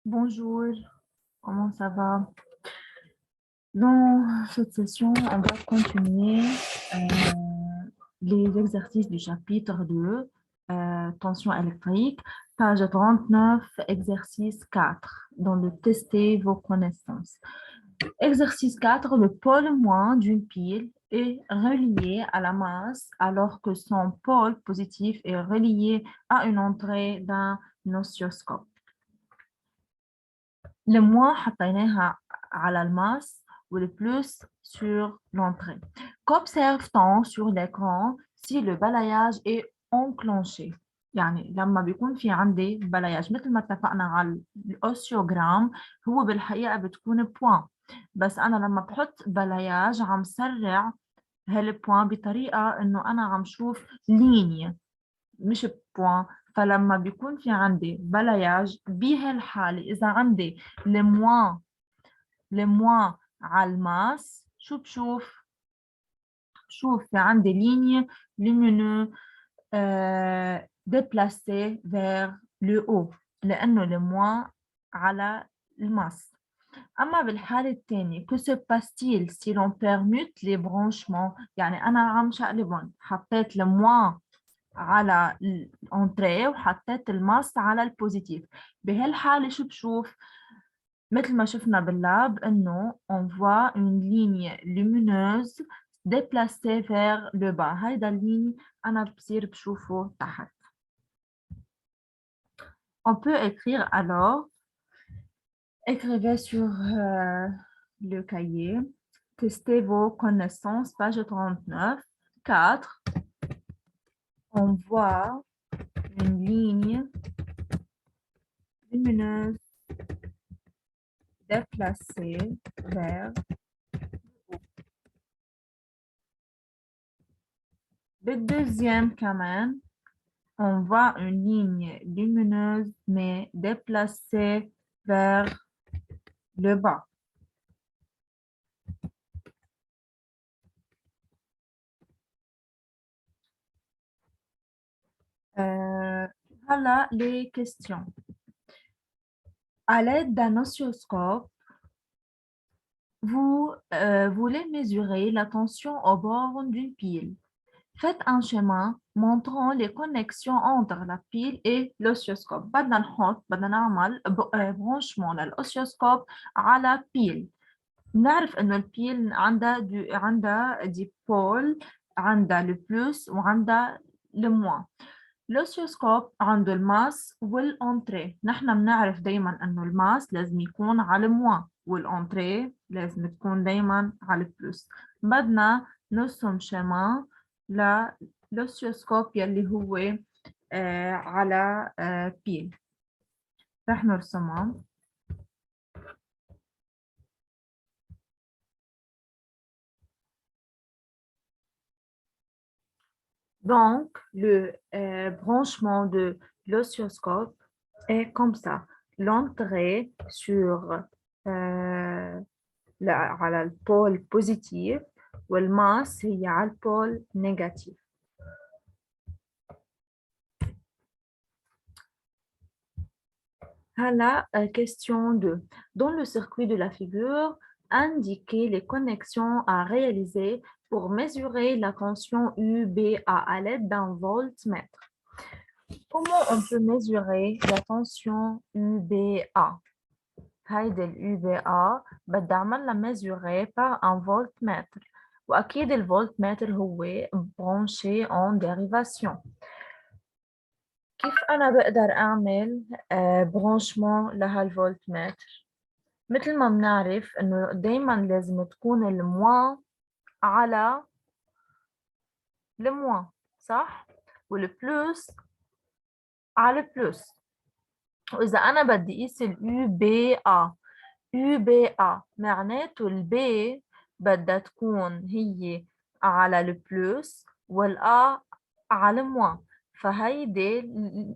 Bonjour, comment ça va? Dans cette session, on va continuer les exercices du chapitre 2, tension électrique, page 39, exercice 4, dans le tester vos connaissances. Exercice 4, le pôle moins d'une pile est relié à la masse alors que son pôle positif est relié à une entrée d'un oscilloscope. Le moins حطيناها على الماس والبلus sur l'entrée. Qu'observe-t-on sur l'écran si le balayage est enclenché؟ يعني لما بيكون في عندي بلاياج مثل ما اتفقنا على الأوسيوغرام هو بالحقيقة بتكون بوان، بس أنا لما بحط بلاياج عم سرع هالبوان بطريقة إنه أنا عم شوف لينية مش بوان. فلما بيكون في عندي بلاياج بهالحالة إذا عندي لموان على الماس شو بشوف؟ في عندي لينية lumineux déplacée vers le haut لأنه لموان على الماس. أما بالحالة الثانية que se passe-t-il si l'on permute les branchements؟ يعني أنا عم شقلبهم، حطيت لموان على الانتريه وحطيت الماس على البوزيتيف. بهالحالة شو بشوف؟ مثل ما شفنا باللاب انه on voit une ligne lumineuse déplacée vers le bas. هيدا اللين انا بصير بشوفه تحت. On peut écrire alors, écrivez sur le cahier, testez vos connaissances, page 39, 4. On voit une ligne lumineuse déplacée vers le deuxième كمان. On voit une ligne lumineuse mais déplacée vers le bas. Voilà les questions. À l'aide d'un oscilloscope, vous voulez mesurer la tension au bord d'une pile. Faites un schéma montrant les connexions entre la pile et l'oscilloscope. بدنا نعمل branchement للأوسيوسكوب على pile. نعرف إنه البيل عندها دي بول، عندها البلس وعندها الموان. الأوسيوسكوب عنده الماس والأنتري. نحن بنعرف دايما إنه الماس لازم يكون على الموان والأنتري لازم تكون دايما على البلس. بدنا نرسم شيما للأوسيوسكوب يلي هو على بيل. رح نرسمها. Donc, le branchement de l'oscilloscope est comme ça. L'entrée sur على البول positif والماس هي على البول négatif. هلا question 2. Dans le circuit de la figure, indiquez les connexions à réaliser pour mesurer la tension UBA à l'aide d'un voltmètre. Comment on peut mesurer la tension UBA؟ هيدي UBA بدي أعملها mesurer par un voltmètre، وأكيد الفولتمتر هو branché en dérivation. كيف أنا بقدر أعمل branchement لهالفولتمتر؟ مثل ما بنعرف إنه دايما لازم تكون الموان على الموان، صح؟ والبلس على البلس. وإذا أنا بدي أقيس UBA معناته البي بدها تكون هي على البلس والA على الموان. فهيدي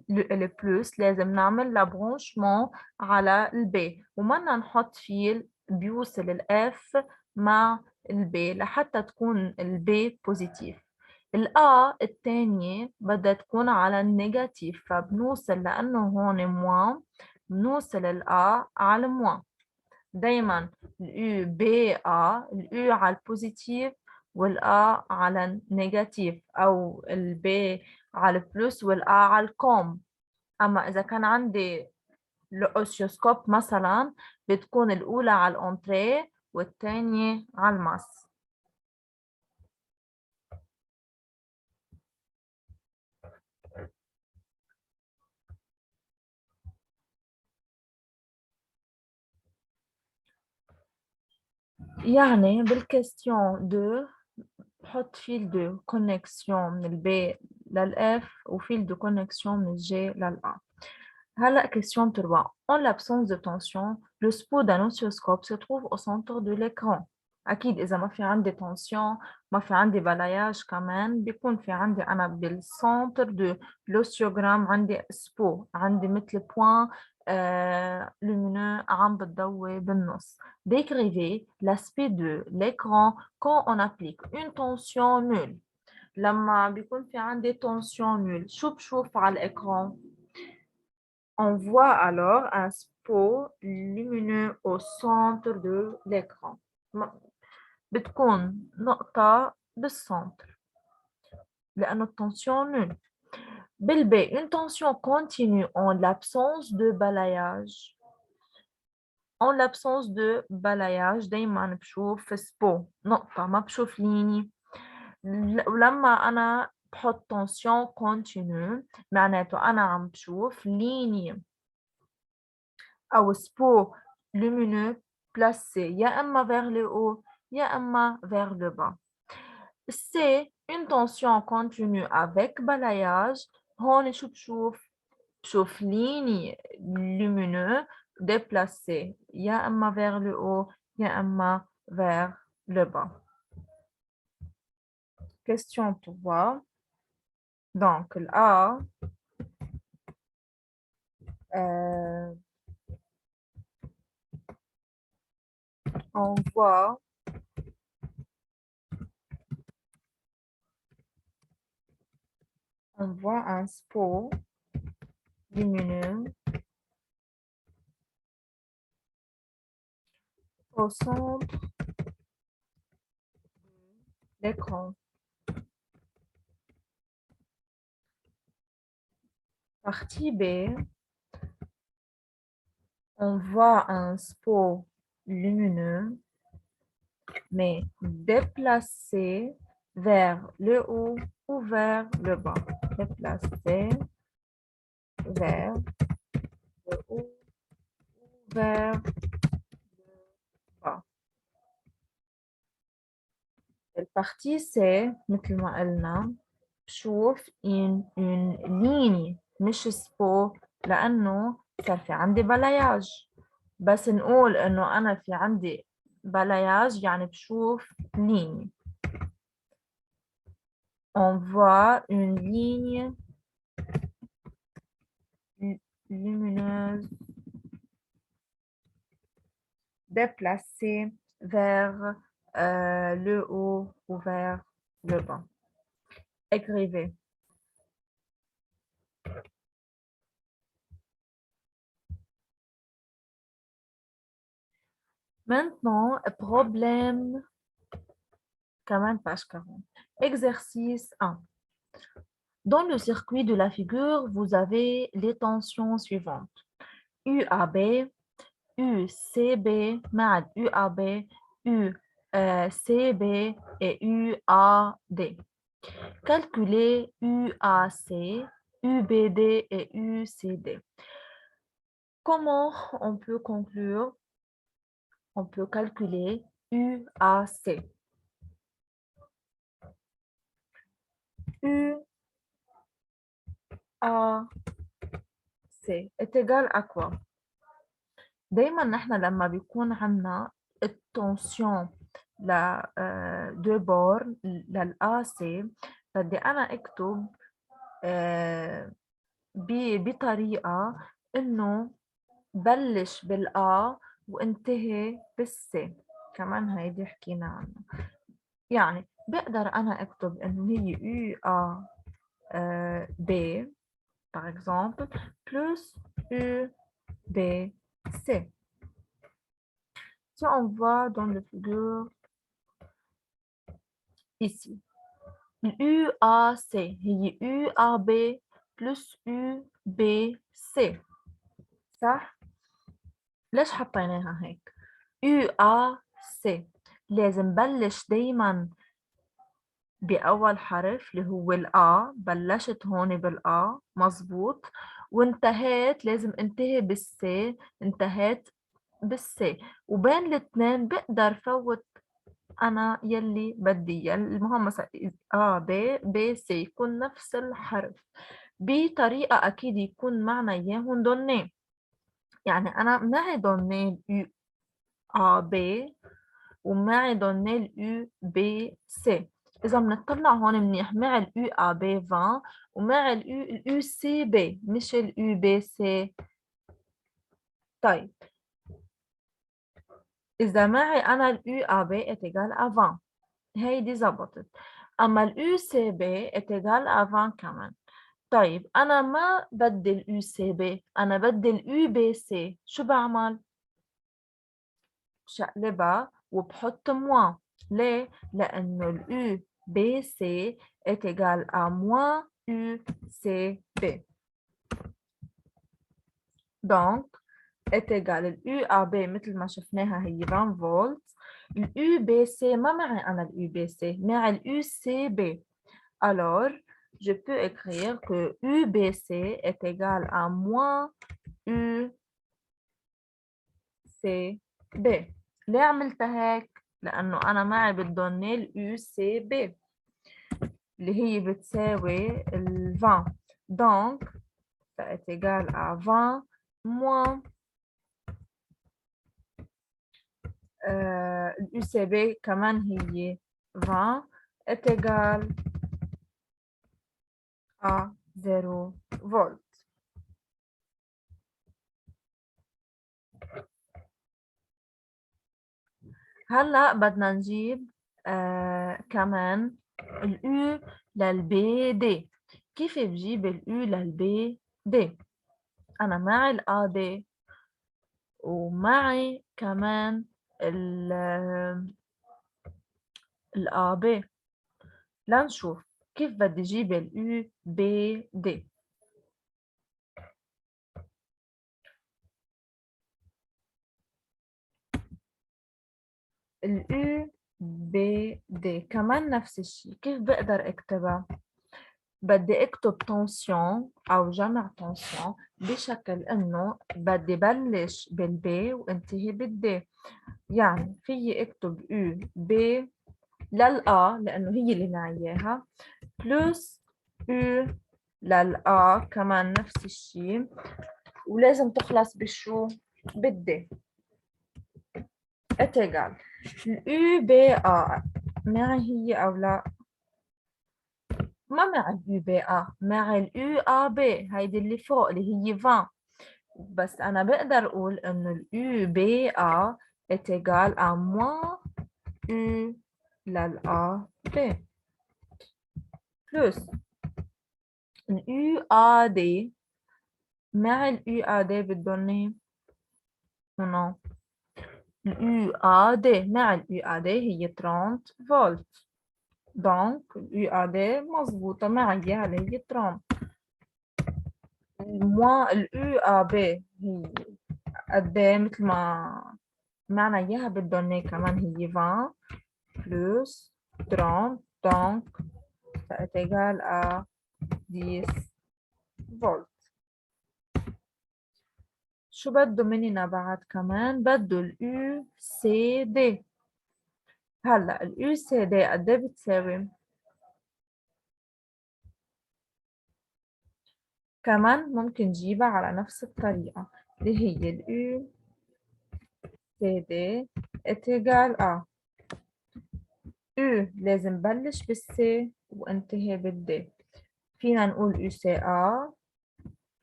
البلس لازم نعمل لها برونشمون على البي ومنا نحط فيل بيوصل الاف مع البي لحتى تكون البي بوزيتيف. الآ الثانية بدها تكون على النيجاتيف فبنوصل لأنه هون موان بنوصل ال A على الموان. دايما ال U B A، ال U على البوزيتيف وال A على النيجاتيف، أو ال B على البلس وال A على الكوم. أما إذا كان عندي الأوسيوسكوب مثلا بتكون الأولى على الأنتريه والثانية على الماس. يعني بالكاستيون دو بحط فيل دو كونكسيون من البي للإف وفيل دو كونكسيون من الجي للأ. هلا question 3. En l'absence de tension, le spot d'un oscilloscope se trouve au centre de l'écran. أكيد إذا ما في عندي tension ما في عندي balayage كمان بيكون في عندي أنا بالسنتر دو l'oscillogramme عندي spot، عندي مثل point lumineux عم بتضوي بالنص. Décrivez l'aspect de l'écran quand on applique une tension nulle. لما بيكون في عندي tension nulle شو بشوف على الإكران؟ On voit alors un spot lumineux au centre de l'écran. بتكون نقطة بالcentre لأنه التنسيون nulle. بالبي une tension continue en l'absence de balayage. En l'absence de balayage دايما بشوف spot نقطة ما بشوف ليني. ولما أنا بحط tension continue معناته أنا عم بشوف ليني أو spot lumineux placé يا إما vers le haut يا إما vers le bas. C'est une tension continue avec balayage. هون شو بشوف ligne lumineux déplacé يا إما vers le haut يا إما vers le bas. Question 3. Donc, là, on voit un spot lumineux au centre de l'écran. Partie B, on voit un spot lumineux, mais déplacé vers le haut ou vers le bas. Déplacé vers le haut ou vers le bas. البارتي سي مثل ما قلنا بشوف une ligne مش سبو لأنه صار في عندي بلاياج. بس نقول إنه أنا في عندي بلاياج يعني بشوف ligne. On voit une ligne lumineuse déplacée vers le haut ou vers le bas. Écrivez. Maintenant, problème, quand même page 40. Exercice 1. Dans le circuit de la figure, vous avez les tensions suivantes. UAB, UCB, MAD, UAB, UCB et UAD. Calculez UAC, UBD et UCD. Comment on peut conclure? On peut calculer UAC. UAC est égal à quoi? دايما نحن لما بيكون عنا التنسيون ل دو بور للقاسي بدي أنا أكتب بطريقة إنه بلش بالآ وانتهي بالسي. كمان هيدي حكينا عنها. يعني بقدر أنا أكتب إنه هي يو آ B par exemple plus U B, C. Si on voit dans la figure ici, UAC هي UAB plus UBC صح؟ ليش حطيناها هيك؟ UAC لازم بلش دايما بأول حرف اللي هو الآ، بلشت هون بالآ مظبوط، وانتهيت لازم انتهي بالسي، انتهيت بالسي، وبين الاثنين بقدر فوت أنا يلي بدي، المهم مثلا ب سي يكون نفس الحرف بطريقة أكيد يكون معنا إياهم دونيه، يعني أنا معي دونيه يو ب ومعي دونيه اليو بي سي. إذا بنطلع هون منيح معي اليو ا بي 20 ومعي اليو سي بي مش اليو بي سي. طيب إذا معي أنا اليو ا بي اتجال 20 هيدي زبطت، أما اليو سي بي اتجال 20 كمان. طيب أنا ما بدي اليو سي بي، أنا بدي اليو بي سي، شو بعمل؟ بشقلبها وبحط موان. ليه؟ لأنه اليو بي سي est égal à moins UCB. donc est égal اليو ا بي مثل ما شفناها هي 20 فولت، اليو بي سي ما معي أنا اليو بي سي، معي اليو سي بي. alors je peux écrire que UBC est égal à moins UCB. ليه عملتها هيك؟ لأنه أنا معي بالدونيه ال UCB اللي هي بتساوي ال 20. donc ça est égal à 20 moins ال UCB كمان هي 20 est égal à 0 فولت. هلا بدنا نجيب كمان اليو للبي دي. كيف بجيب اليو للبي دي؟ انا معي الا دي ومعي كمان الا بي. لنشوف كيف بدي اجيب اليو بي دي. اليو بي دي كمان نفس الشيء. كيف بقدر اكتبها؟ بدي اكتب تنسيون او جمع تنسيون بشكل انه بدي بلش بالبي وانتهي بالدي. يعني في اكتب يو بي للآ لانه هي اللي معي اياها بلس يو للآ كمان نفس الشيء، ولازم تخلص بالشو؟ بالدي. اتجال اليو بي ا معي هي او لا؟ ما مع اليو بي ا، مع اليو ا بي هيدي اللي فوق اللي هي 20. بس انا بقدر اقول انه اليو بي ا est égal à moins u للA B plus اليو ا دي مع اليو ا دي بتضلني هنا اليو ا دي مع اليو ا دي هي 30 فولت. دونك اليو ا دي مظبوطة معي اياها اللي هي 30 moins اليو ا بي هي قد ايه مثل ما معنا اياها بالدونيه كمان هي 20 plus 30 donc ça est égal à 10 فولت. شو بده مننا بعد كمان؟ بده اليو سي دي. هلا اليو سي دي قد ايه بتساوي؟ كمان ممكن نجيبها على نفس الطريقة اللي هي اليو سي دي est égal à U لازم بلش بالسي وانتهي بالدي. فينا نقول يو سي ا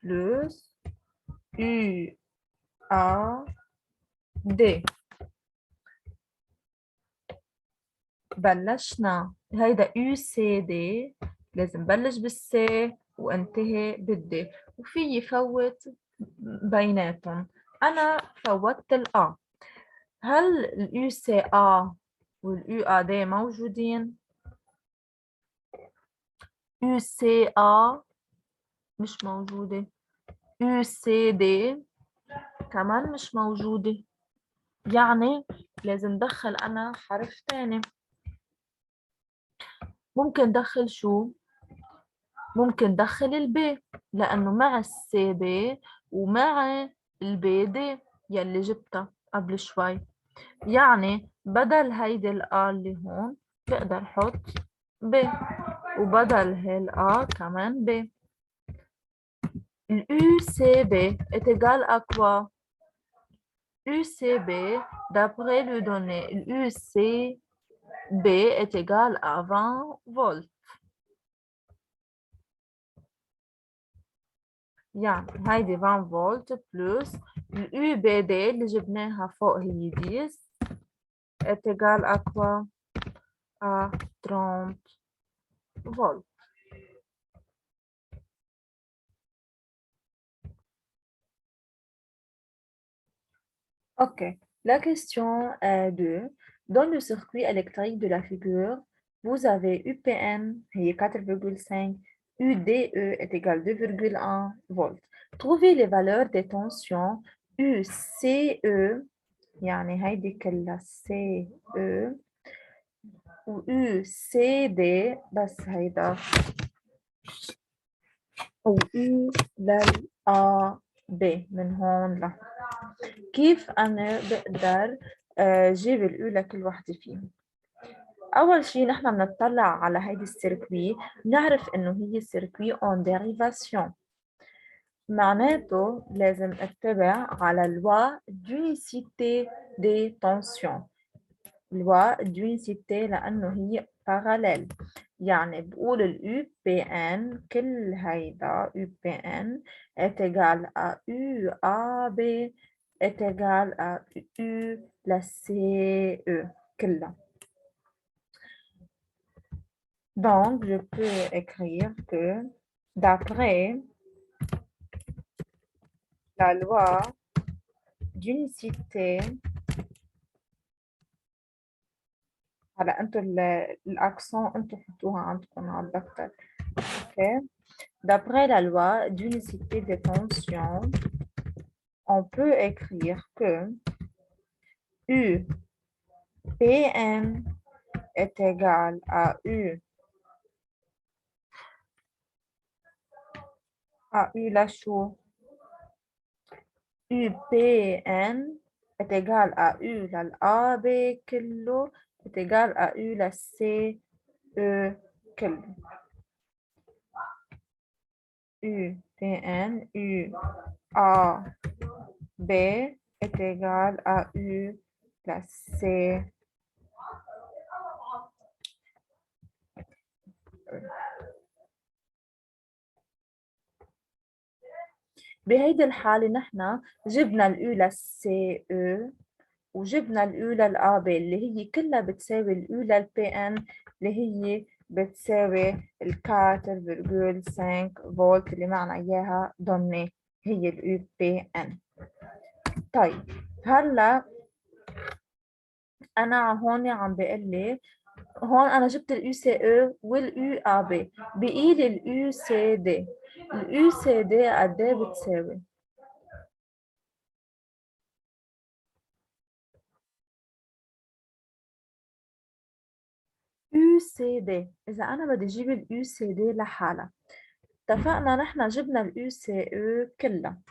بلس يو ا دي. بلشنا هيدا يو سي دي لازم بلش بالسي وانتهي بالدي، وفي يفوت بيناتهم أنا فوتت الآ. هل اليو سي آ واليو آ دي موجودين؟ يو سي آ مش موجودة. يو سي دي كمان مش موجودة. يعني لازم دخل أنا حرف تاني. ممكن دخل شو؟ ممكن دخل البي، لأنه مع السي بي ومع البي دي يلي جبتها قبل شوي. يعني بدل هيدي الآ اللي هون بقدر حط ب، وبدل هالآ كمان ب. l'UCB est égal à quoi? UCB, d'après le donné, l'UCB est égal à 20 volts. يعني هيدي 20 فولت بلس الUBD اللي جبناها فوق هي 10 est égal à quoi? À 30 volts. Ok, la question 2. Dans le circuit électrique de la figure, vous avez UPN qui est 4,5, UDE est égal à 2,1 volts. Trouvez les valeurs des tensions UCE, يعني هيدي كلها CE و UCD بس هيدا و U للAB من هون لهون. كيف أنا بقدر جيب الأولى لكل وحدة فيهم؟ أول شيء نحن بنطلع على هيدي السيركوي بنعرف إنه هي السيركوي اون ديريفاسيون، معناته لازم اتبع على لوا d'unicité des tensions. لوا d'unicité لأنه هي باراليل، يعني بقول ال UPN كل هيدا UPN est égal à UAB est égal à U la CE كلها. Donc, je peux écrire que d'après la loi d'unicité, هلا انتوا الاكسون انتوا حطوها عندكم على الدفتر. اوكي. D'après la loi d'unicité des tensions, on peut écrire que U Pn est égal à U la chou. UPN est égal à U la AB كله est égal à U la CE كله. UPN UAB est égal à U la C. بهيدي الحالة نحن جبنا الأو للسي او وجبنا الأو للآ بي اللي هي كلها بتساوي الأو للبي ان اللي هي بتساوي 4,5 فولت اللي معنا إياها ضمني هي الأو بي ان. طيب هلا أنا هون عم بقول لي هون أنا جبت اليو سي او واليو آ بي، بقي لي اليو سي دي. اليو سي دي قد ايه بتساوي؟ يو سي دي، إذا أنا بدي أجيب اليو سي دي لحالها، اتفقنا نحن جبنا اليو سي او كلها،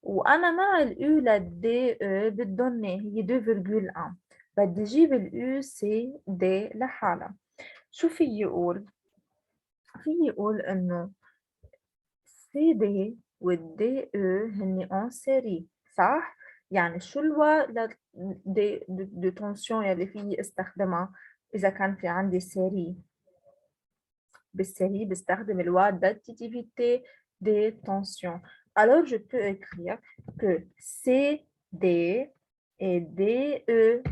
وأنا مع اليو للدي او بتضلني هي 2,1، بدي أجيب اليو سي دي لحالها. شو في يقول؟ في يقول إنه سي دي والدي او هني اون سيري، صح؟ يعني شو الوا دي تونسيون يلي فيي استخدمها إذا كان في عندي سيري؟ بالسيري بستخدم الوا d'additivité des tensions. Alors je peux écrire que CD et DE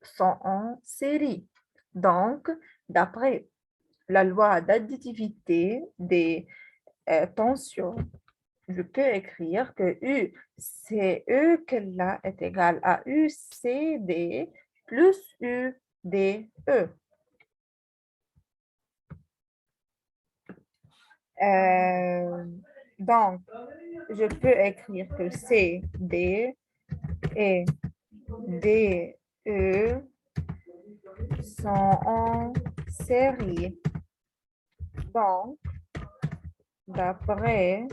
sont en série. Donc, d'après la loi d'additivité des tensions, je peux écrire que UCE كلها est égal à UCD plus UDE. Donc, je peux écrire que CD et DE sont en série. Donc, d'après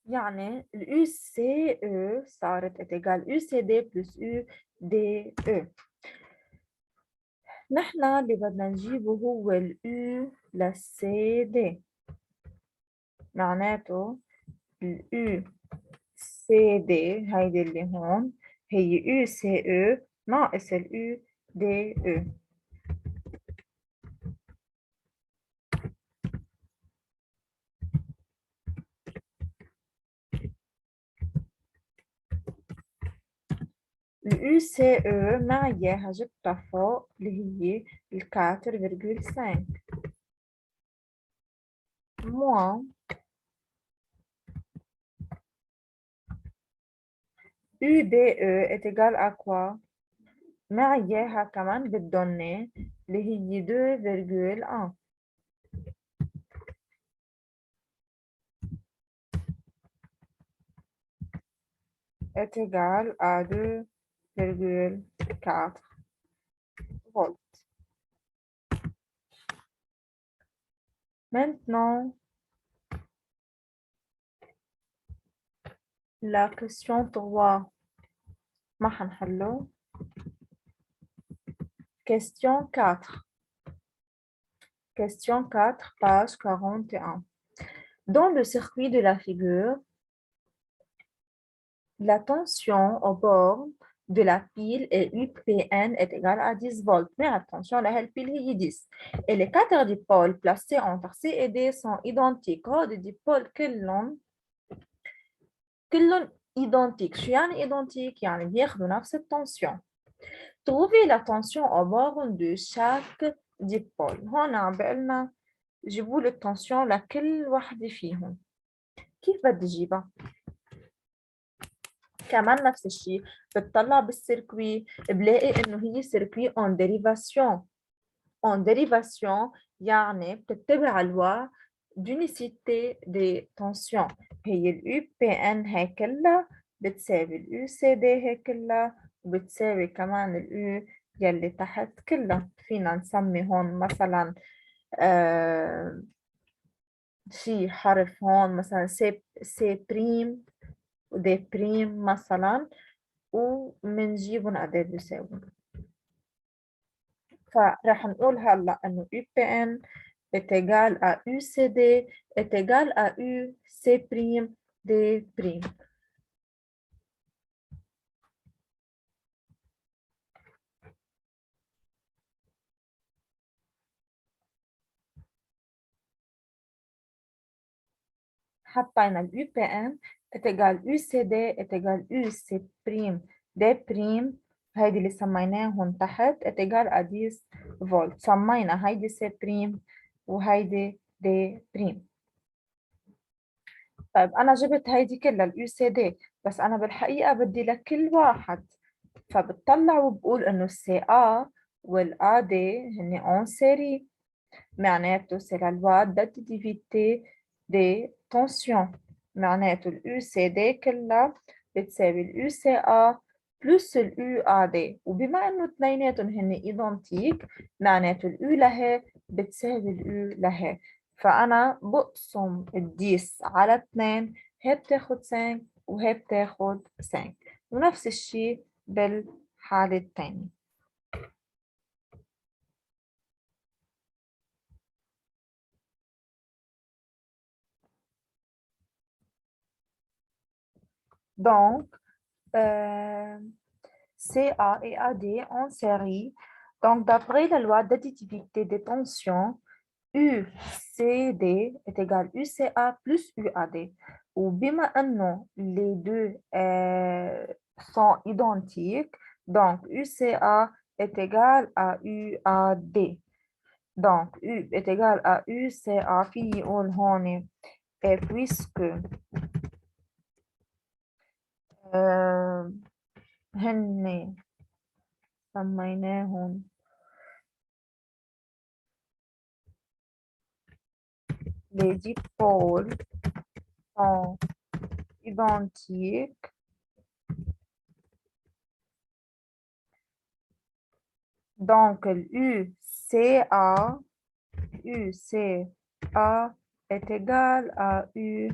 يعني ال UCE صارت est égal UCD plus UDE. نحن اللي بدنا نجيبه هو ال U للCD. معناته ال UCD هيدي اللي هون هي UCE ناقص ال UDE. ال UCE مع إياها جبتها فوق اللي هي ال 4,5 moins UDE est égal à quoi؟ مع إياها كمان بتضلني اللي هي 2,1 est égal à 2,4 volts. Maintenant, la question 3 ما حنحله. Question 4. Question 4, page 41. Dans le circuit de la figure, la tension au bord de la pile est UPN est égale à 10 volts. Mais attention, la pile est 10. Et les 4 dipôles placés entre C et D sont identiques. Les dipôles كلهم identiques. شو يعني identiques؟ يعني بياخدوا نفس التنسيون. Trouvez la tension au bord de chaque dipôle. هون عم بقلنا جيبوا لي التنسيون لكل وحدة فيهم. كيف بدي جيبها؟ كمان نفس الشيء بتطلع بالسيركوي بلاقي انه هي سيركوي اون ديريفاسيون. اون ديريفاسيون يعني بتتبع الوا d'unicité des tensions. هي ال UPN هي كلها بتساوي ال UCD هي كلها وبتساوي كمان ال U يلي تحت كلها. فينا نسمي هون مثلا شي حرف هون مثلا سي بريم ودي بريم مثلا ومنجيبهم قد ايه بيساووا. فراح نقول هلا انه UPN est égal à UCD est égal à UC prime D prime. حطينا ال UPN est égal UCD est égal UC prime D prime هيدي اللي سميناهم تحت est égal à 10 فولت. سمينا هيدي C prime وهيدي D prime. طيب أنا جبت هيدي كلها ال UCD بس أنا بالحقيقة بدي لكل واحد فبتطلع وبقول إنه السي A وال AD هن en série معناته c'est la loi d'additivité des tensions معناته ال UCD كلها بتساوي ال UCA plus ال UAD وبما إنه اثنيناتهم هن إيدنتيك معناته ال U لها بتساوي ال U لها فأنا بقسم ال 10 على 2 هي بتاخد 5 وهي بتاخد 5 ونفس الشيء بالحالة الثانية. Donc, CA et AD en série. Donc, d'après la loi d'additivité des tensions, UCD est égal UCA plus UAD. Ou bima les deux sont identiques, donc UCA est égal à UAD. Donc U est égal à UCA في يقول هون puisque هن سميناهم les dipôles sont identiques. Donc, UCA est égal à U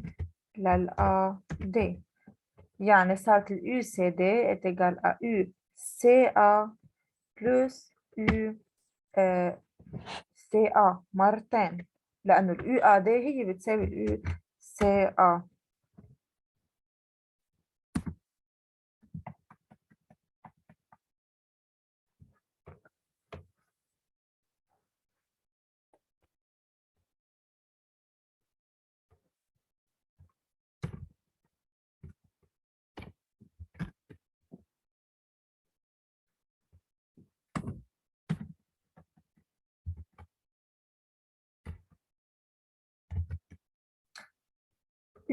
D. يعني صارت UCD est égal à UCA plus UCA مرتين لأنه UAD هي بتساوي UCA.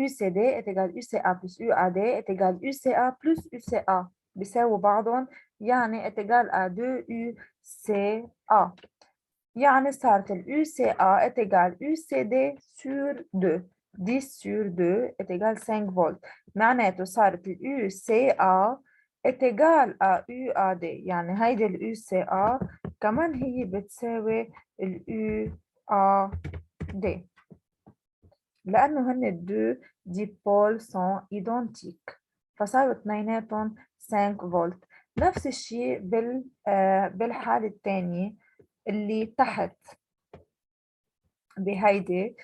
UCD est égal UCA plus UAD est égal UCA plus UCA بيساووا بعضهم يعني est égal à 2UCA يعني صارت UCA est égal UCD sur 2 10 sur 2 est égal 5 volts معناته صارت UCA est égal à UAD يعني هيدي UCA كمان هي بتساوي UAD لأنه هن الدو ديبول سون إيدونتيك فصاروا اثنيناتهم 5 فولت. نفس الشيء بالحالة الثانية اللي تحت بهيدي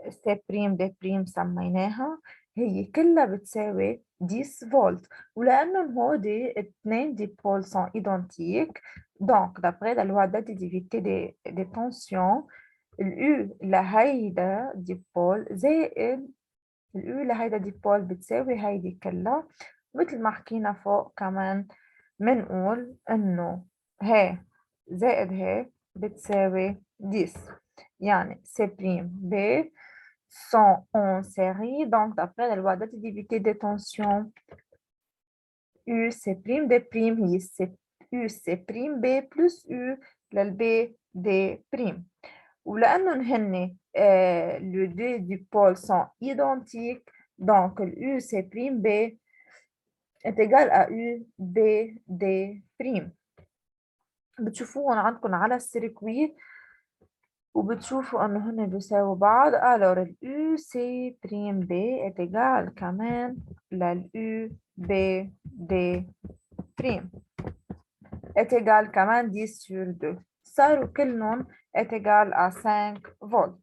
سي بريم دي بريم سميناها هي كلها بتساوي 10 فولت ولأنهم هودي اثنين ديبول سون إيدونتيك دونك d'après la loi d'additivité des tensions الU لهيدا ديبول زائد الU لهيدا ديبول بتساوي هيدي كلها مثل ما حكينا فوق كمان منقول إنه هي زائد هي بتساوي 10 يعني C' B sont en série donc d'après la loi d'additivité des tensions U C' D' هي U C' B plus U للB D'. ولأنهم هن les deux dipoles sont identiques donc U C' B est égal à U B D'. بتشوفوهم عندكم على السيركوي وبتشوفوا انه هن بيساووا بعض alors U C' B est égal كمان لل U B D' est égal كمان 10 sur 2 صاروا كلهم est égal à 5 فولت